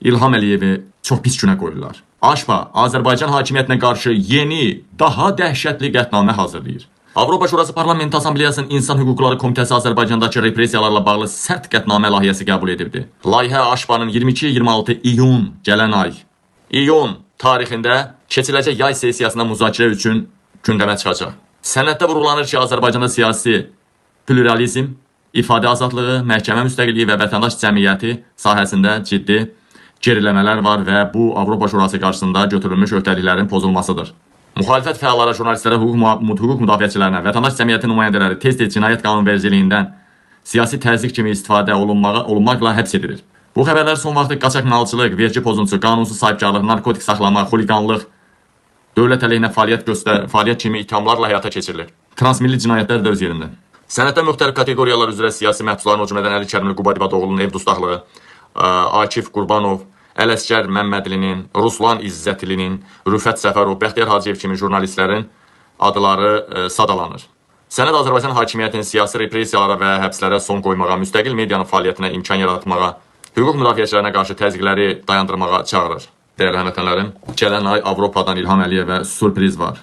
İlham Əliyevi çox pis günə qoyurlar. AŞPA Azərbaycan hakimiyyətinə qarşı yeni, daha dəhşətli qətnamə hazırlayır. Avropa Şurası Parlamenti Assambleyasının İnsan Hüquqları Komitəsi Azərbaycandakı repressiyalarla bağlı sərt qətnamə layihəsi qəbul edibdi. Layihə AŞPA-nın 22-26 iyun gələn ay tarixində keçiriləcək yay sessiyasında müzakirə üçün gündəmə çıxacaq. Sənəddə vurğulanır ki, Azərbaycanda siyasi pluralizm, ifadə azadlığı, məhkəmə müstəqilliyi və vətəndaş cəmiyyəti sahəsində ciddi geriləmələr var və bu Avropa Şurası qarşısında götürülmüş öhdəliklərin pozulmasıdır. Müxalifət fəallara, jurnalistlərə, hüquq müdafiəçilərinə, vətəndaş cəmiyyəti nümayəndələri tez-tez cinayət qanunvericiliyindən siyasi təzyiq kimi istifadə olunmaqla həbs edilir. Bu xəbərlər son vaxtı qaçaqmalçılıq, vergi pozuntusu, qanunsuz sahibkarlıq, narkotik saxlama, xuliqanlıq, dövlət əleyhinə fəaliyyət kimi ithamlarla həyata keçirilir. Transmilli cinayətlər də öz yerində. Sənəddə müxtəlif kateqoriyalar üzrə siyasi məhbusların, o cümlədən Əli Kərimli Qubad İbadoğlu'nun ev dustaqlığı, Akif Qurbanov, Ələsgər Məmmədlinin, Ruslan İzzətlinin, Rüfət Səfərov, Bəxtiyar Hacıyev kimi jurnalistlərin adları sadalanır. Sənəd Azərbaycan hakimiyyətinin siyasi repressiyalara və həbslərə son qoymağa, müstəqil medianın fəaliyyətinə imkan yaratmağa, hüquq müdafiəçilərinə qarşı təzyiqləri dayandırmağa çağırır. Dəyərli həmvətənlərim, gələn ay Avropadan İlham Əliyevə sürpriz var.